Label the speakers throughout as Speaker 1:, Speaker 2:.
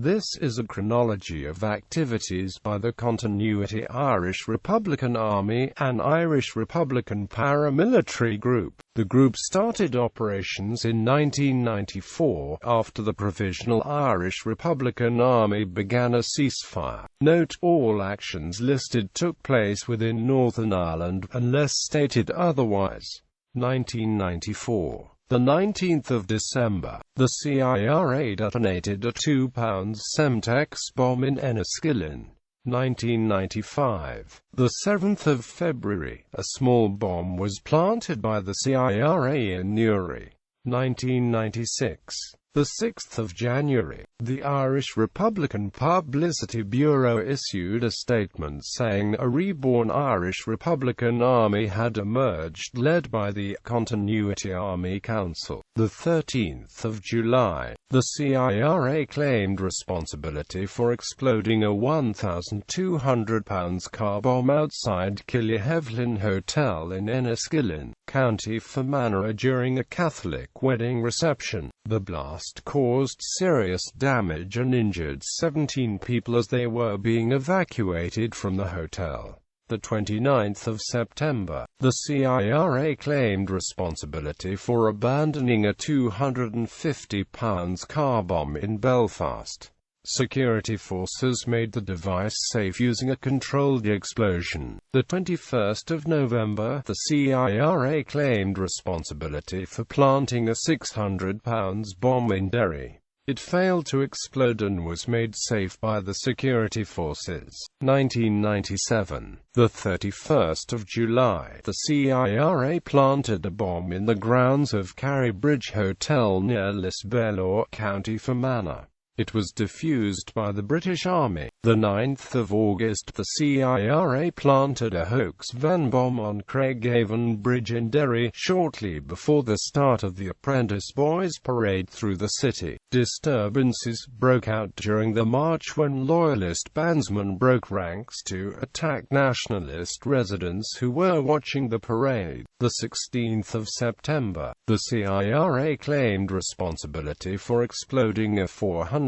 Speaker 1: This is a chronology of activities by the Continuity Irish Republican Army, an Irish Republican paramilitary group. The group started operations in 1994, after the Provisional Irish Republican Army began a ceasefire. Note: all actions listed took place within Northern Ireland, unless stated otherwise. 1994. The 19th of December, the CIRA detonated a £2 Semtex bomb in Enniskillen. 1995. The 7th of February, a small bomb was planted by the CIRA in Newry. 1996. The 6th of January, the Irish Republican Publicity Bureau issued a statement saying a reborn Irish Republican Army had emerged, led by the Continuity Army Council. The 13th of July, the CIRA claimed responsibility for exploding a £1,200 car bomb outside Killyhevlin Hotel in Enniskillen, County Fermanagh during a Catholic wedding reception. The blast caused serious damage and injured 17 people as they were being evacuated from the hotel. The 29th of September, the CIRA claimed responsibility for abandoning a £250 car bomb in Belfast. Security forces made the device safe using a controlled explosion. The 21st of November, the CIRA claimed responsibility for planting a £600 bomb in Derry. It failed to explode and was made safe by the security forces. 1997. The 31st of July, the CIRA planted a bomb in the grounds of Carry Bridge Hotel near Lisbellor, County Fermanagh. It was defused by the British Army. The 9th of August, the CIRA planted a hoax van bomb on Craigavon Bridge in Derry, shortly before the start of the Apprentice Boys Parade through the city. Disturbances broke out during the march when Loyalist bandsmen broke ranks to attack Nationalist residents who were watching the parade. The 16th of September, the CIRA claimed responsibility for exploding a £400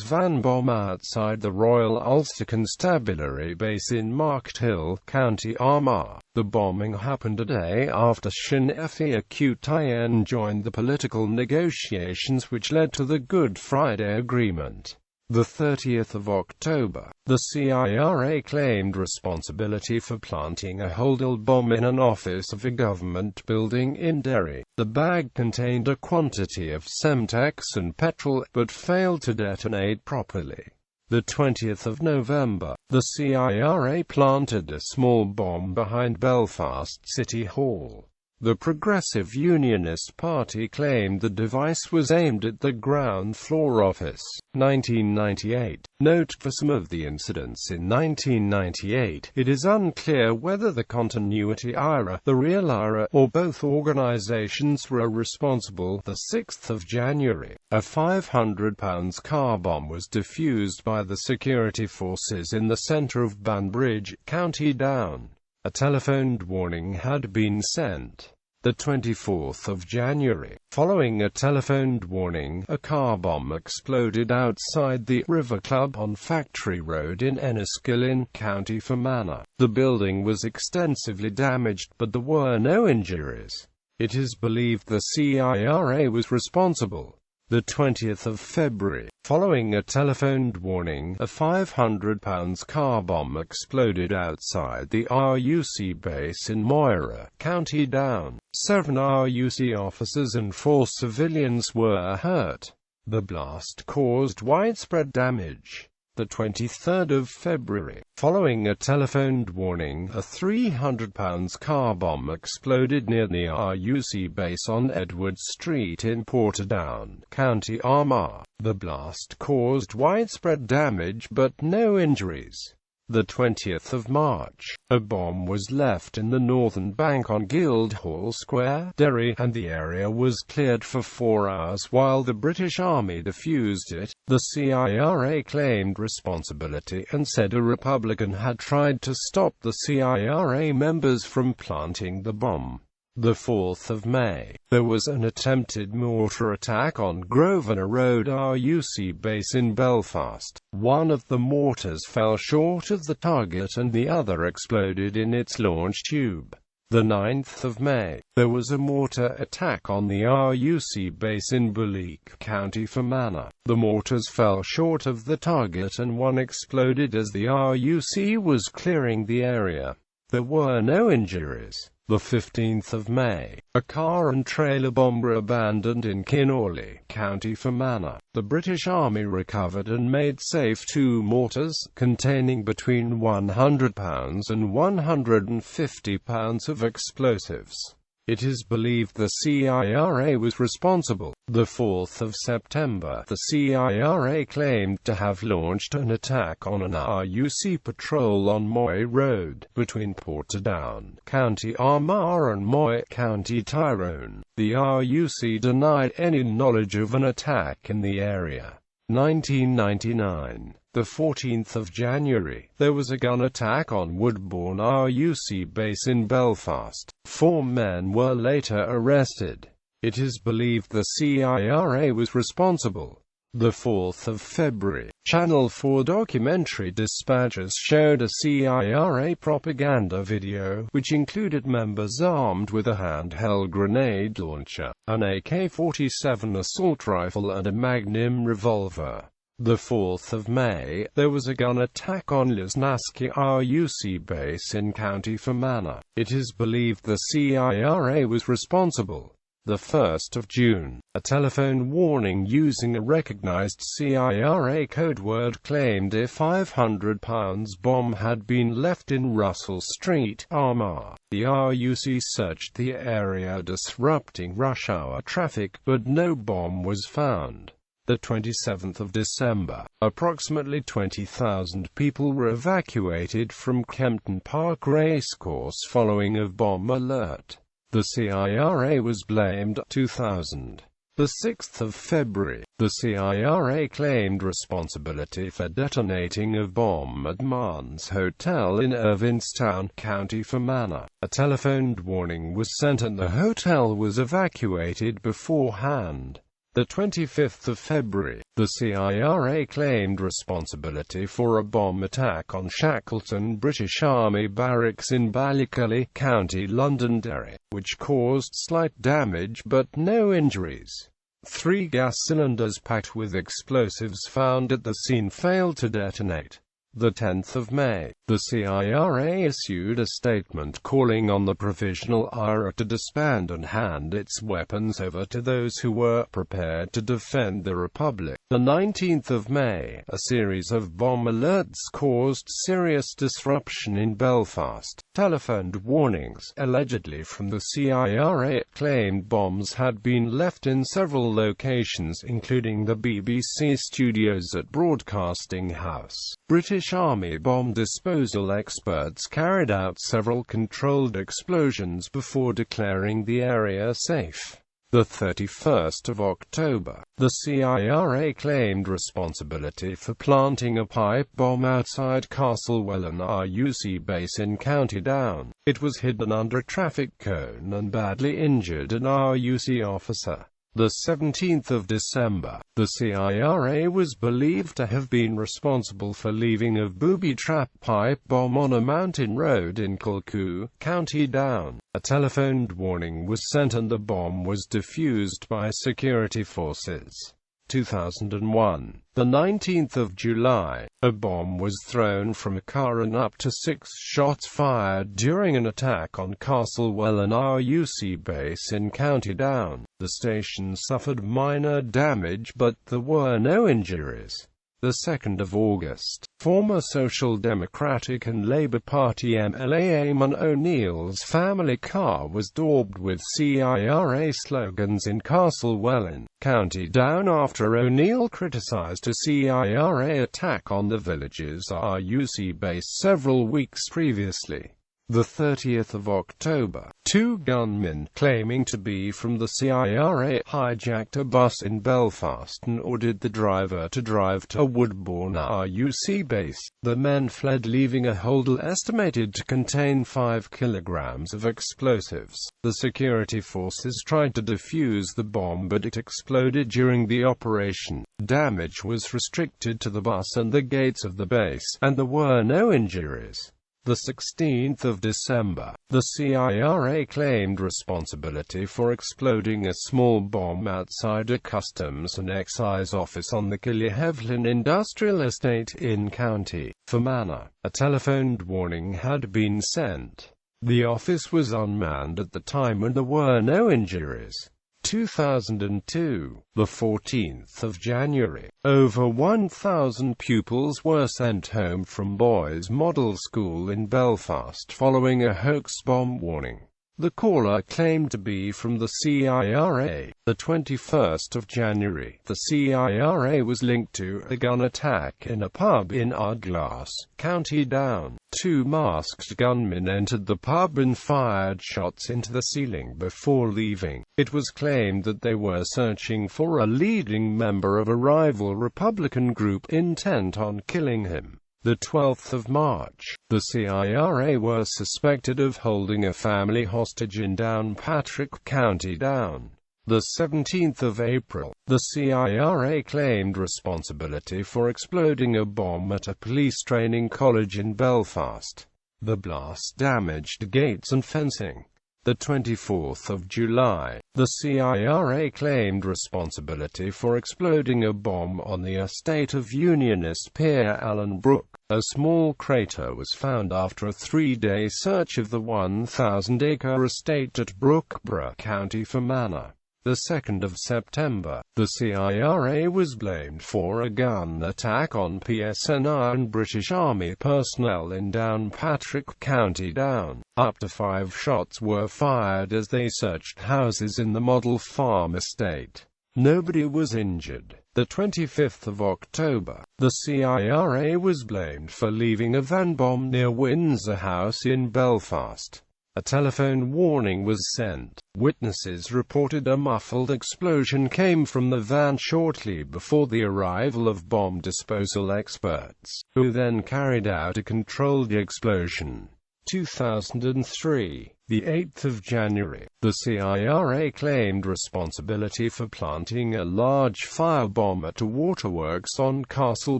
Speaker 1: van bomb outside the Royal Ulster Constabulary base in Markethill, County Armagh. The bombing happened a day after Sinn Féin joined the political negotiations which led to the Good Friday Agreement. The 30th of October, the CIRA claimed responsibility for planting a holdall bomb in an office of a government building in Derry. The bag contained a quantity of Semtex and petrol, but failed to detonate properly. The 20th of November, the CIRA planted a small bomb behind Belfast City Hall. The Progressive Unionist Party claimed the device was aimed at the ground floor office. 1998. Note: for some of the incidents in 1998, it is unclear whether the Continuity IRA, the real IRA, or both organizations were responsible. The 6th of January, a £500 car bomb was defused by the security forces in the centre of Banbridge, County Down. A telephoned warning had been sent. The 24th of January, following a telephoned warning, a car bomb exploded outside the River Club on Factory Road in Enniskillen, County Fermanagh. The building was extensively damaged, but there were no injuries. It is believed the CIRA was responsible. The 20th of February, following a telephoned warning, a £500 car bomb exploded outside the RUC base in Mortar, County Down. 7 RUC officers and 4 civilians were hurt. The blast caused widespread damage. The 23rd of February, following a telephoned warning, a £300 car bomb exploded near the RUC base on Edward Street in Portadown, County Armagh. The blast caused widespread damage but no injuries. The 20th of March, a bomb was left in the northern bank on Guildhall Square, Derry, and the area was cleared for 4 hours while the British Army defused it. The CIRA claimed responsibility and said a Republican had tried to stop the CIRA members from planting the bomb. The 4th of May, there was an attempted mortar attack on Grosvenor Road RUC base in Belfast. One of the mortars fell short of the target and the other exploded in its launch tube. The 9th of May, there was a mortar attack on the RUC base in Bulleek, County Fermanagh. The mortars fell short of the target and one exploded as the RUC was clearing the area. There were no injuries. The 15th of May, a car and trailer bomb were abandoned in Kinawley, County Fermanagh. The British Army recovered and made safe 2 mortars, containing between £100 and £150 of explosives. It is believed the CIRA was responsible. The 4th of September, the CIRA claimed to have launched an attack on an RUC patrol on Moy Road, between Portadown, County Armagh and Moy, County Tyrone. The RUC denied any knowledge of an attack in the area. 1999. The 14th of January, there was a gun attack on Woodbourne RUC base in Belfast. 4 men were later arrested. It is believed the CIRA was responsible. The 4th of February, Channel 4 documentary dispatches showed a CIRA propaganda video, which included members armed with a handheld grenade launcher, an AK-47 assault rifle and a Magnum revolver. The 4th of May, there was a gun attack on Lisnaskey RUC base in County Fermanagh. It is believed the CIRA was responsible. The 1st of June, a telephone warning using a recognized CIRA code word claimed a £500 bomb had been left in Russell Street, Armagh. The RUC searched the area disrupting rush hour traffic, but no bomb was found. The 27th of December, approximately 20,000 people were evacuated from Kempton Park Racecourse following a bomb alert. The CIRA was blamed. 2000. The 6th of February, the CIRA claimed responsibility for detonating a bomb at Marnes Hotel in Irvinstown, County Fermanagh. A telephoned warning was sent and the hotel was evacuated beforehand. The 25th of February, the CIRA claimed responsibility for a bomb attack on Shackleton British Army barracks in Ballycully, County Londonderry, which caused slight damage but no injuries. 3 gas cylinders packed with explosives found at the scene failed to detonate. The 10th of May, the CIRA issued a statement calling on the Provisional Irish to disband and hand its weapons over to those who were prepared to defend the Republic. The 19th of May, a series of bomb alerts caused serious disruption in Belfast. Telephoned warnings, allegedly from the CIRA, claimed bombs had been left in several locations including the BBC studios at Broadcasting House. British Army bomb disposal experts carried out several controlled explosions before declaring the area safe. The 31st of October, the CIRA claimed responsibility for planting a pipe bomb outside Castlewellan RUC base in County Down. It was hidden under a traffic cone and badly injured an RUC officer. The 17th of December, the CIRA was believed to have been responsible for leaving a booby-trap pipe bomb on a mountain road in Kilcoo, County Down. A telephoned warning was sent and the bomb was defused by security forces. 2001. The 19th of July, a bomb was thrown from a car and up to 6 shots fired during an attack on Castlewellan RUC base in County Down. The station suffered minor damage but there were no injuries. The 2nd of August, former Social Democratic and Labour Party MLA Eamon O'Neill's family car was daubed with CIRA slogans in Castlewellan, County Down after O'Neill criticised a CIRA attack on the village's RUC base several weeks previously. The 30th of October, Two gunmen, claiming to be from the CIRA, hijacked a bus in Belfast and ordered the driver to drive to a Woodbourne RUC base. The men fled, leaving a holder estimated to contain 5 kilograms of explosives. The security forces tried to defuse the bomb, but it exploded during the operation. Damage was restricted to the bus and the gates of the base, and there were no injuries. The 16th of December, the CIRA claimed responsibility for exploding a small bomb outside a customs and excise office on the Killyhevlin industrial estate in County Fermanagh. A telephoned warning had been sent. The office was unmanned at the time and there were no injuries. 2002, the 14th of January, over 1,000 pupils were sent home from Boys Model School in Belfast following a hoax bomb warning. The caller claimed to be from the CIRA. The 21st of January, the CIRA was linked to a gun attack in a pub in Ardglass, County Down. 2 masked gunmen entered the pub and fired shots into the ceiling before leaving. It was claimed that they were searching for a leading member of a rival Republican group intent on killing him. The 12th of March, the CIRA were suspected of holding a family hostage in Downpatrick, County Down. The 17th of April, the CIRA claimed responsibility for exploding a bomb at a police training college in Belfast. The blast damaged gates and fencing. The 24th of July, the CIRA claimed responsibility for exploding a bomb on the estate of Unionist Pierre Allen Brooke. A small crater was found after a 3-day search of the 1,000-acre estate at Brookborough, County Fermanagh. The 2nd of September, the CIRA was blamed for a gun attack on PSNI and British Army personnel in Downpatrick, County Down. Up to 5 shots were fired as they searched houses in the Model Farm estate. Nobody was injured. The 25th of October, the CIRA was blamed for leaving a van bomb near Windsor House in Belfast. A telephone warning was sent. Witnesses reported a muffled explosion came from the van shortly before the arrival of bomb disposal experts, who then carried out a controlled explosion. 2003, the 8th of January, the CIRA claimed responsibility for planting a large firebomb at a waterworks on Castle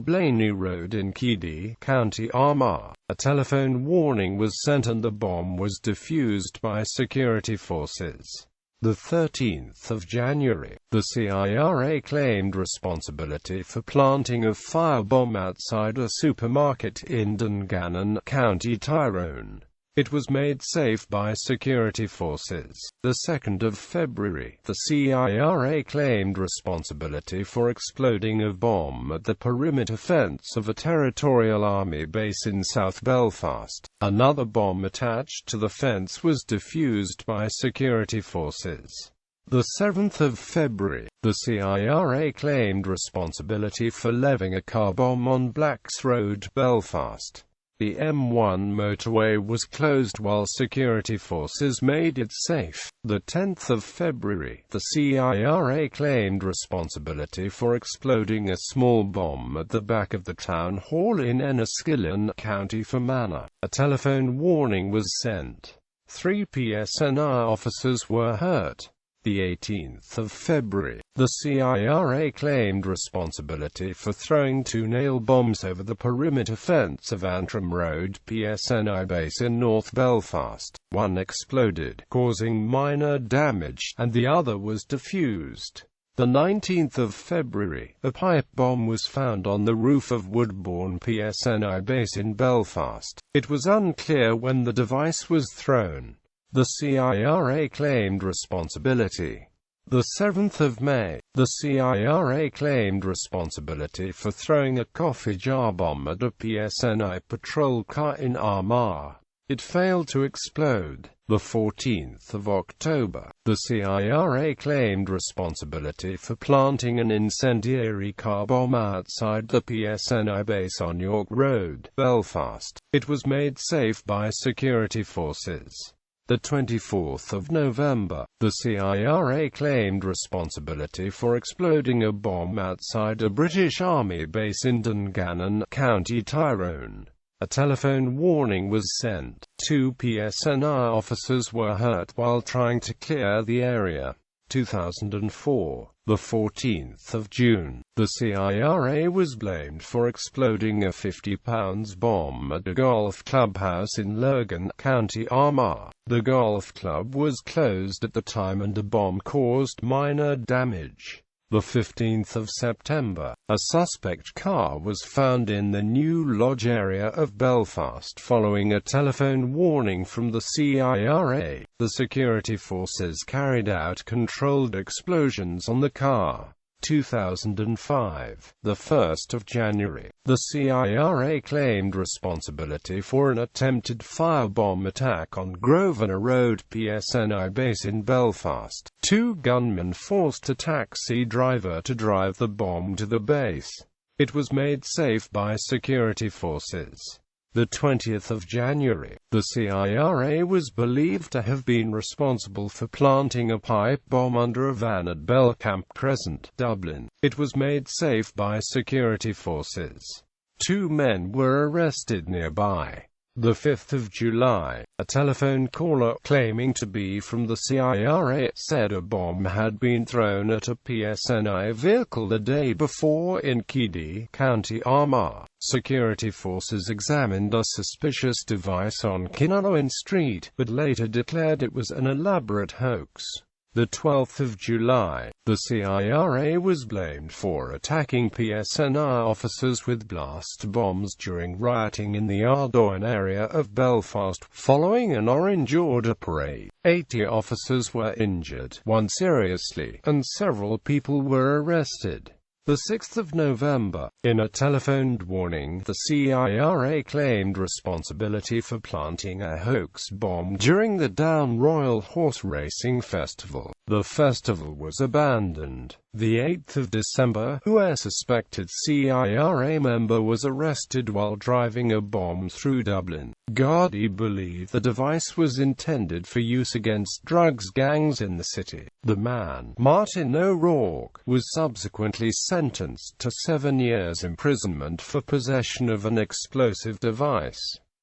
Speaker 1: Blaney Road in Keady, County Armagh. A telephone warning was sent and the bomb was defused by security forces. The 13th of January, the CIRA claimed responsibility for planting a firebomb outside a supermarket in Dungannon, County Tyrone. It was made safe by security forces. The 2nd of February, the CIRA claimed responsibility for exploding a bomb at the perimeter fence of a Territorial Army base in South Belfast. Another bomb attached to the fence was defused by security forces. The 7th of February, the CIRA claimed responsibility for levying a car bomb on Blacks Road, Belfast. The M1 motorway was closed while security forces made it safe. The 10th of February, the CIRA claimed responsibility for exploding a small bomb at the back of the town hall in Enniskillen, County Fermanagh. A telephone warning was sent. 3 PSNI officers were hurt. The 18th of February, the CIRA claimed responsibility for throwing 2 nail bombs over the perimeter fence of Antrim Road PSNI base in North Belfast. One exploded, causing minor damage, and the other was defused. The 19th of February, a pipe bomb was found on the roof of Woodbourne PSNI base in Belfast. It was unclear when the device was thrown. The CIRA claimed responsibility. The 7th of May, the CIRA claimed responsibility for throwing a coffee jar bomb at a PSNI patrol car in Armagh. It failed to explode. The 14th of October, the CIRA claimed responsibility for planting an incendiary car bomb outside the PSNI base on York Road, Belfast. It was made safe by security forces. The 24th of November, the CIRA claimed responsibility for exploding a bomb outside a British Army base in Dungannon, County Tyrone. A telephone warning was sent. 2 PSNI officers were hurt while trying to clear the area. 2004. The 14th of June, the CIRA was blamed for exploding a 50-pound bomb at a golf clubhouse in Logan, County Armagh. The golf club was closed at the time and a bomb caused minor damage. The 15th of September, a suspect car was found in the New Lodge area of Belfast following a telephone warning from the CIRA. The security forces carried out controlled explosions on the car. 2005. The 1st of January, the CIRA claimed responsibility for an attempted firebomb attack on Grosvenor Road PSNI base in Belfast. 2 gunmen forced a taxi driver to drive the bomb to the base. It was made safe by security forces. The 20th of January, the CIRA was believed to have been responsible for planting a pipe bomb under a van at Belcamp Crescent, Dublin. It was made safe by security forces. 2 men were arrested nearby. The 5th of July, a telephone caller claiming to be from the CIRA said a bomb had been thrown at a PSNI vehicle the day before in Keady, County Armagh. Security forces examined a suspicious device on Kinalowen Street, but later declared it was an elaborate hoax. The 12th of July, the CIRA was blamed for attacking PSNI officers with blast bombs during rioting in the Ardouin area of Belfast, following an Orange Order parade. 80 officers were injured, 1 seriously, and several people were arrested. The 6th of November, in a telephoned warning, the CIRA claimed responsibility for planting a hoax bomb during the Down Royal Horse Racing Festival. The festival was abandoned. The 8th of December, a suspected CIRA member was arrested while driving a bomb through Dublin. Gardaí believe the device was intended for use against drugs gangs in the city. The man, Martin O'Rourke, was subsequently sentenced to 7 years imprisonment for possession of an explosive device.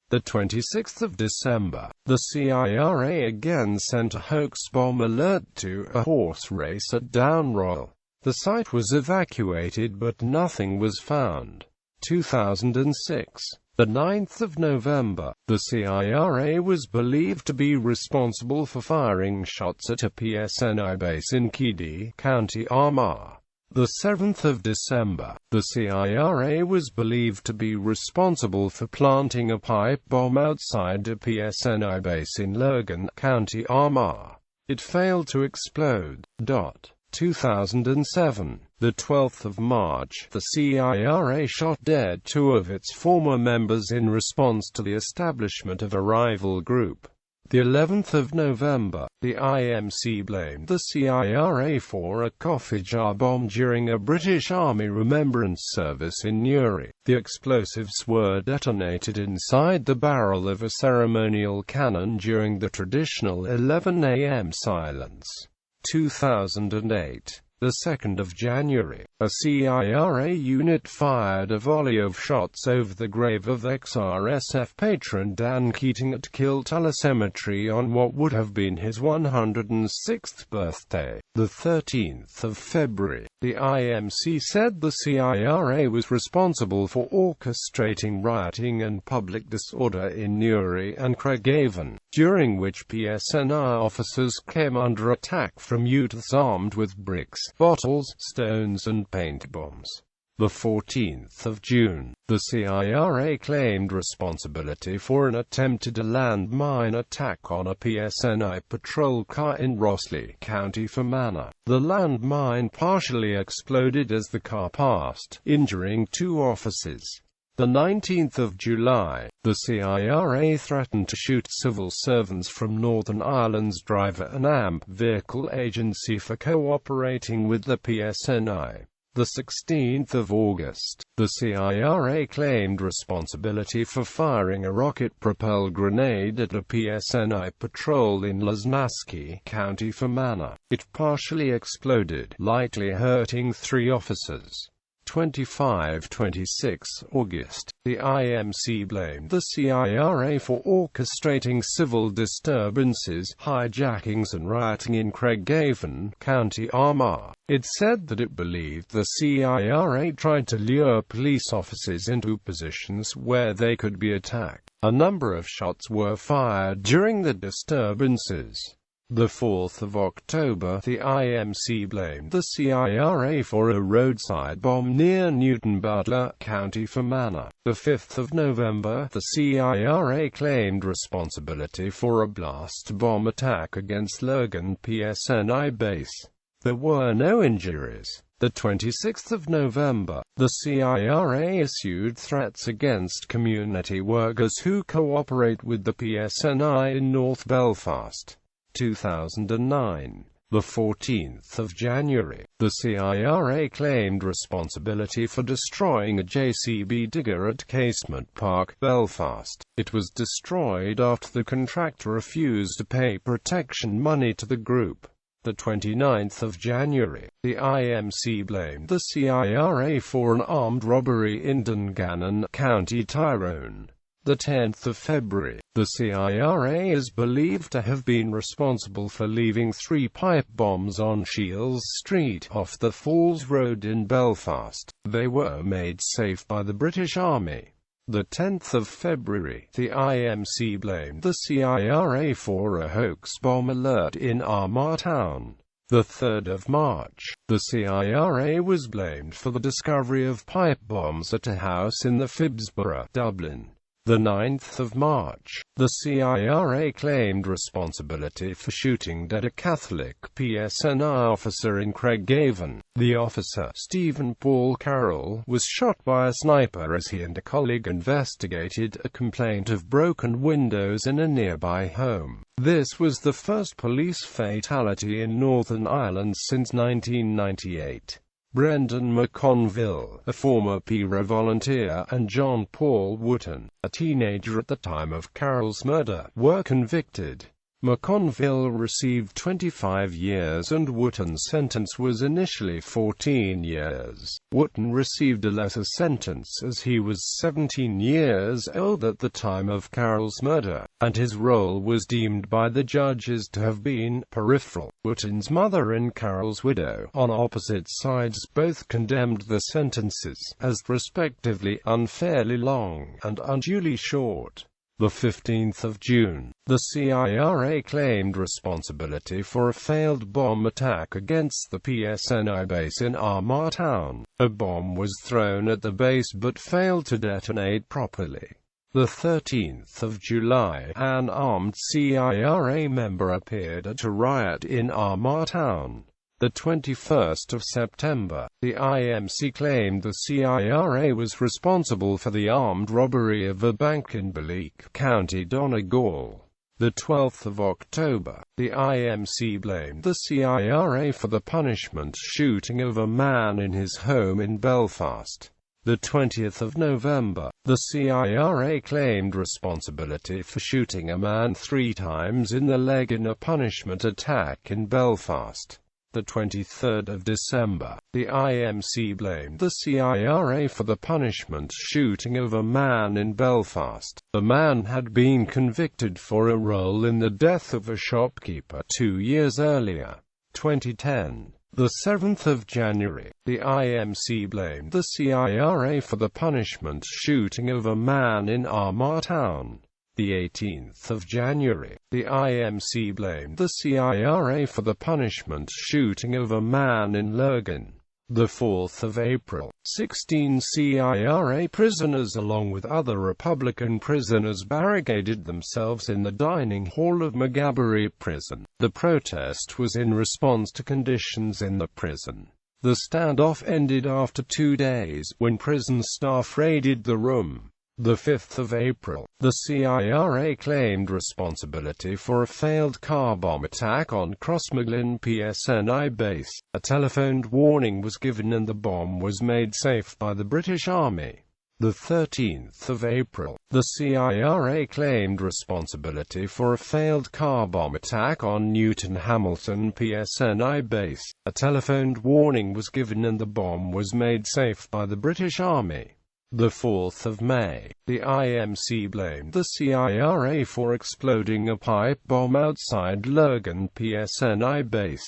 Speaker 1: The 26th of December, the CIRA again sent a hoax bomb alert to a horse race at Down Royal. The site was evacuated but nothing was found. 2006. The 9th of November, the CIRA was believed to be responsible for firing shots at a PSNI base in Keady, County Armagh. The 7th of December, the CIRA was believed to be responsible for planting a pipe bomb outside a PSNI base in Logan, County Armagh. It failed to explode. 2007. The 12th of March, the CIRA shot dead 2 of its former members in response to the establishment of a rival group. The 11th of November, the IMC blamed the CIRA for a coffee jar bomb during a British Army remembrance service in Newry. The explosives were detonated inside the barrel of a ceremonial cannon during the traditional 11 a.m. silence. 2008. The 2nd of January, a CIRA unit fired a volley of shots over the grave of ex-RSF patron Dan Keating at Kiltala Cemetery on what would have been his 106th birthday. The 13th of February, the IMC said the CIRA was responsible for orchestrating rioting and public disorder in Newry and Craigavon, during which PSNI officers came under attack from youths armed with bricks, bottles, stones and paint bombs. The 14th of June, the CIRA claimed responsibility for an attempted landmine attack on a PSNI patrol car in Rosslea, County Fermanagh. The landmine partially exploded as the car passed, injuring 2 officers. The 19th of July, the CIRA threatened to shoot civil servants from Northern Ireland's Driver and AMP vehicle agency for cooperating with the PSNI. The 16th of August, the CIRA claimed responsibility for firing a rocket-propelled grenade at a PSNI patrol in Lesnaski County, Fermanagh. It partially exploded, lightly hurting 3 officers. 25–26 August, the IMC blamed the CIRA for orchestrating civil disturbances, hijackings and rioting in Craigavon, County Armagh. It said that it believed the CIRA tried to lure police officers into positions where they could be attacked. A number of shots were fired during the disturbances. The 4th of October, the IMC blamed the CIRA for a roadside bomb near Newton Butler, County Fermanagh. The 5th of November, the CIRA claimed responsibility for a blast bomb attack against Lurgan PSNI base. There were no injuries. The 26th of November, the CIRA issued threats against community workers who cooperate with the PSNI in North Belfast. 2009. The 14th of January, the CIRA claimed responsibility for destroying a JCB digger at Casement Park, Belfast. It was destroyed after the contractor refused to pay protection money to the group. The 29th of January, the IMC blamed the CIRA for an armed robbery in Dungannon, County Tyrone. The 10th of February, the CIRA is believed to have been responsible for leaving 3 pipe bombs on Shields Street off the Falls Road in Belfast. They were made safe by the British Army. The 10th of February, the IMC blamed the CIRA for a hoax bomb alert in Armagh Town. The 3rd of March, the CIRA was blamed for the discovery of pipe bombs at a house in the Phibsborough, Dublin. The 9th of March, the CIRA claimed responsibility for shooting dead a Catholic PSNI officer in Craigavon. The officer, Stephen Paul Carroll, was shot by a sniper as he and a colleague investigated a complaint of broken windows in a nearby home. This was the first police fatality in Northern Ireland since 1998. Brendan McConville, a former PRA volunteer, and John Paul Wooten, a teenager at the time of Carroll's murder, were convicted. McConville received 25 years and Wooten's sentence was initially 14 years. Wooten received a lesser sentence as he was 17 years old at the time of Carroll's murder, and his role was deemed by the judges to have been peripheral. Wooten's mother and Carroll's widow, on opposite sides, both condemned the sentences as respectively unfairly long and unduly short. The 15th of June, the CIRA claimed responsibility for a failed bomb attack against the PSNI base in Armagh Town. A bomb was thrown at the base but failed to detonate properly. The 13th of July, an armed CIRA member appeared at a riot in Armagh Town. The 21st of September, the IMC claimed the CIRA was responsible for the armed robbery of a bank in Balleak, County Donegal. The 12th of October, the IMC blamed the CIRA for the punishment shooting of a man in his home in Belfast. The 20th of November, the CIRA claimed responsibility for shooting a man 3 times in the leg in a punishment attack in Belfast. The 23rd of December, the IMC blamed the CIRA for the punishment shooting of a man in Belfast. The man had been convicted for a role in the death of a shopkeeper 2 years earlier. 2010. The 7th of January, the IMC blamed the CIRA for the punishment shooting of a man in Armagh Town. The 18th of January, the IMC blamed the CIRA for the punishment shooting of a man in Lurgan. The 4th of April, 16 CIRA prisoners along with other Republican prisoners barricaded themselves in the dining hall of Maghaberry Prison. The protest was in response to conditions in the prison. The standoff ended after 2 days, when prison staff raided the room. The 5th of April, the CIRA claimed responsibility for a failed car bomb attack on Crossmaglen PSNI base. A telephoned warning was given and the bomb was made safe by the British Army. The 13th of April, the CIRA claimed responsibility for a failed car bomb attack on Newton Hamilton PSNI base. A telephoned warning was given and the bomb was made safe by the British Army. The 4th of May, the IMC blamed the CIRA for exploding a pipe bomb outside Lurgan PSNI base.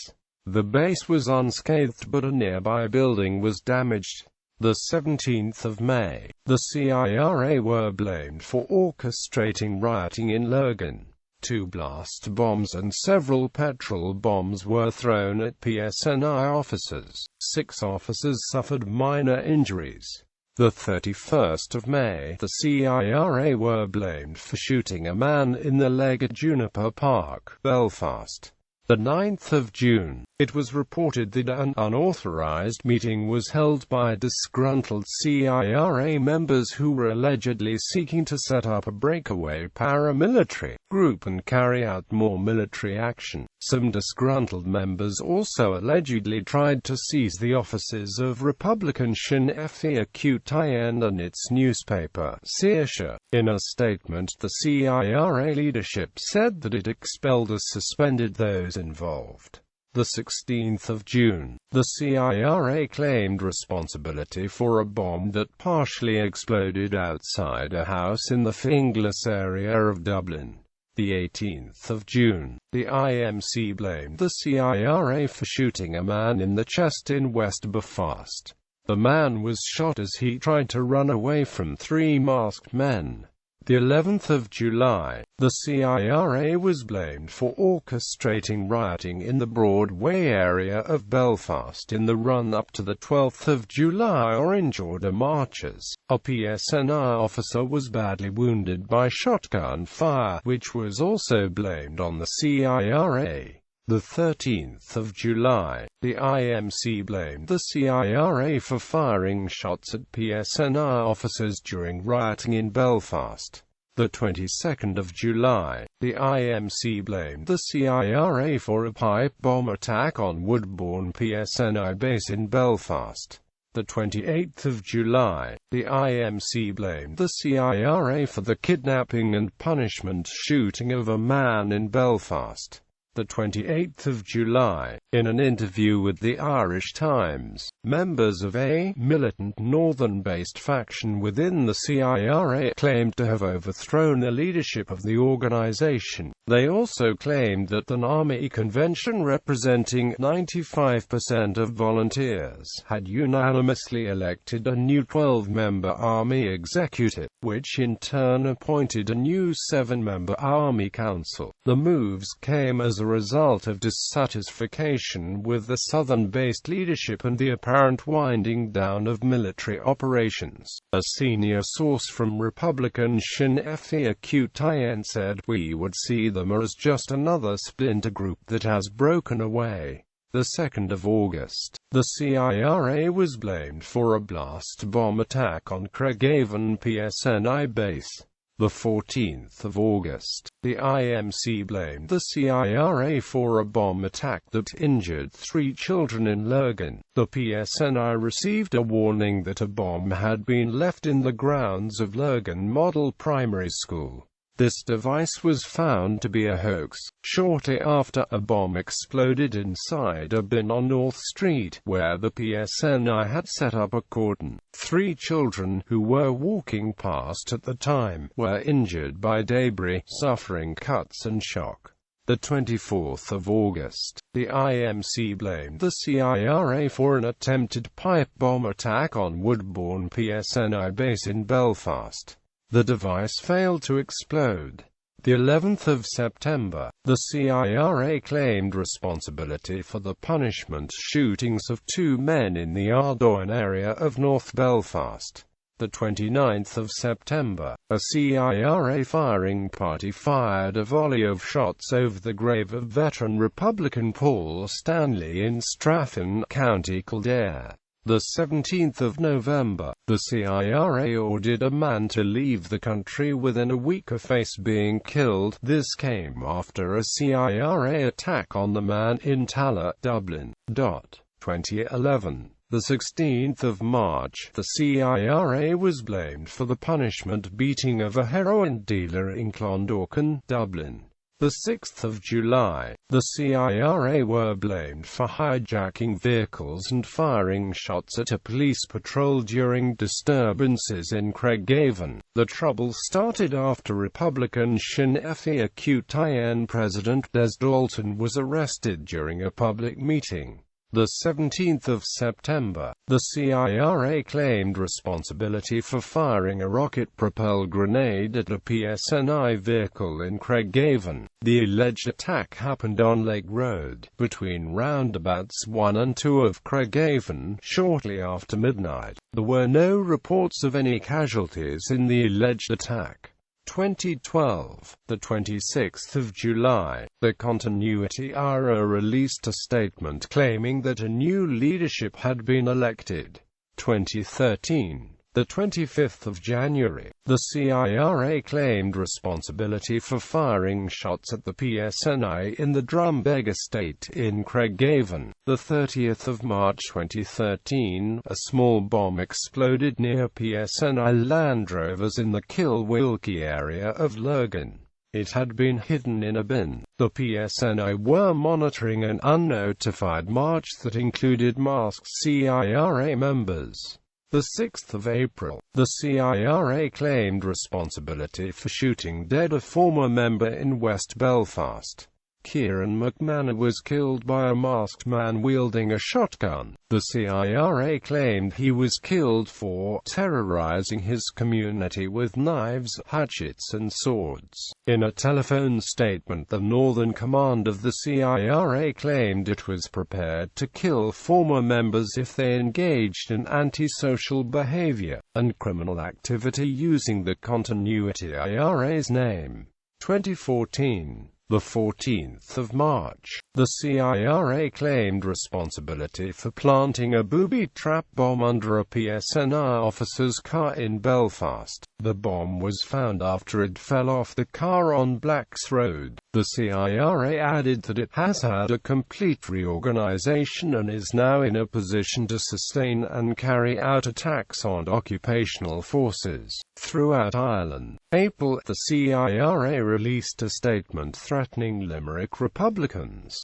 Speaker 1: The base was unscathed but a nearby building was damaged. The 17th of May, the CIRA were blamed for orchestrating rioting in Lurgan. 2 blast bombs and several petrol bombs were thrown at PSNI officers. 6 officers suffered minor injuries. The 31st of May, the CIRA were blamed for shooting a man in the leg at Juniper Park, Belfast. The 9th of June, it was reported that an unauthorized meeting was held by disgruntled CIRA members who were allegedly seeking to set up a breakaway paramilitary group and carry out more military action. Some disgruntled members also allegedly tried to seize the offices of Republican Sinn Féin and its newspaper, Saoirse. In a statement, the CIRA leadership said that it expelled or suspended those involved. The 16th of June, the CIRA claimed responsibility for a bomb that partially exploded outside a house in the Finglas area of Dublin. The 18th of June, the IMC blamed the CIRA for shooting a man in the chest in West Belfast. The man was shot as he tried to run away from 3 masked men. The 11th of July, the CIRA was blamed for orchestrating rioting in the Broadway area of Belfast in the run-up to the 12th of July Orange Order marches. A PSNI officer was badly wounded by shotgun fire, which was also blamed on the CIRA. The 13th of July, the IMC blamed the CIRA for firing shots at PSNI officers during rioting in Belfast. The 22nd of July, the IMC blamed the CIRA for a pipe bomb attack on Woodbourne PSNI base in Belfast. The 28th of July, the IMC blamed the CIRA for the kidnapping and punishment shooting of a man in Belfast. The 28th of July, in an interview with the Irish Times, members of a militant northern-based faction within the CIRA claimed to have overthrown the leadership of the organization. They also claimed that an army convention representing 95% of volunteers had unanimously elected a new 12-member army executive, which in turn appointed a new 7-member army council. The moves came as a result of dissatisfaction with the southern-based leadership and the apparent winding down of military operations. A senior source from Republican Sinn Féin said, "We would see them as just another splinter group that has broken away." The 2nd of August, the CIRA was blamed for a blast bomb attack on Craigavon PSNI base. The 14th of August, the IMC blamed the CIRA for a bomb attack that injured 3 children in Lurgan. The PSNI received a warning that a bomb had been left in the grounds of Lurgan Model Primary School. This device was found to be a hoax. Shortly after, a bomb exploded inside a bin on North Street, where the PSNI had set up a cordon. 3 children, who were walking past at the time, were injured by debris, suffering cuts and shock. The 24th of August, the IMC blamed the CIRA for an attempted pipe bomb attack on Woodbourne PSNI base in Belfast. The device failed to explode. The 11th of September, the CIRA claimed responsibility for the punishment shootings of 2 men in the Ardoughn area of North Belfast. The 29th of September, a CIRA firing party fired a volley of shots over the grave of veteran Republican Paul Stanley in Strathern, County Kildare. The 17th of November, the CIRA ordered a man to leave the country within a week of Face being killed. This came after a CIRA attack on the man in Tallaght, Dublin. 2011. The 16th of March, the CIRA was blamed for the punishment beating of a heroin dealer in Clondalkin, Dublin. The 6th of July, the CIRA were blamed for hijacking vehicles and firing shots at a police patrol during disturbances in Craigavon. The trouble started after Republican Sinn Féin President Des Dalton was arrested during a public meeting. The 17th of September, the CIRA claimed responsibility for firing a rocket-propelled grenade at a PSNI vehicle in Craigavon. The alleged attack happened on Lake Road, between roundabouts 1 and 2 of Craigavon, shortly after midnight. There were no reports of any casualties in the alleged attack. 2012, the 26th of July, the Continuity IRA released a statement claiming that a new leadership had been elected. 2013, the 25th of January, the CIRA claimed responsibility for firing shots at the PSNI in the Drumbeg estate in Craigavon. The 30th of March 2013, a small bomb exploded near PSNI Land Rovers in the Kilwilkie area of Lurgan. It had been hidden in a bin. The PSNI were monitoring an unnotified march that included masked CIRA members. The 6th of April, the CIRA claimed responsibility for shooting dead a former member in West Belfast. Kieran McManus was killed by a masked man wielding a shotgun. The CIRA claimed he was killed for terrorizing his community with knives, hatchets and swords. In a telephone statement, the Northern Command of the CIRA claimed it was prepared to kill former members if they engaged in antisocial behavior and criminal activity using the Continuity IRA's name. 2014. The 14th of March, the CIRA claimed responsibility for planting a booby-trap bomb under a PSNI officer's car in Belfast. The bomb was found after it fell off the car on Blacks Road. The CIRA added that it has had a complete reorganization and is now in a position to sustain and carry out attacks on occupational forces throughout Ireland. April, the CIRA released a statement threatening Limerick Republicans.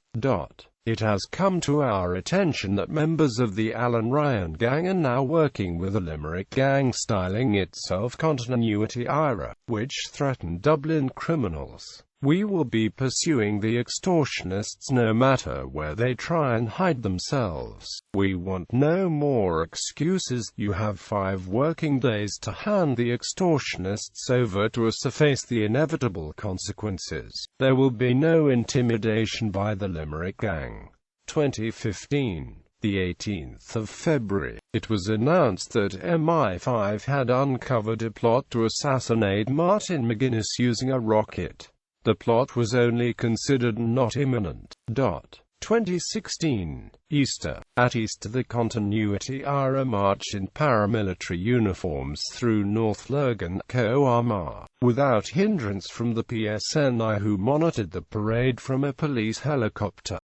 Speaker 1: It has come to our attention that members of the Alan Ryan gang are now working with the Limerick gang styling itself Continuity IRA, which threaten Dublin criminals. We will be pursuing the extortionists no matter where they try and hide themselves. We want no more excuses. You have 5 working days to hand the extortionists over to us to face the inevitable consequences. There will be no intimidation by the Limerick gang. 2015. The 18th of February, it was announced that MI5 had uncovered a plot to assassinate Martin McGuinness using a rocket. The plot was only considered not imminent. 2016. Easter. At Easter, the Continuity IRA marched in paramilitary uniforms through North Lurgan, Coarmagh, without hindrance from the PSNI who monitored the parade from a police helicopter.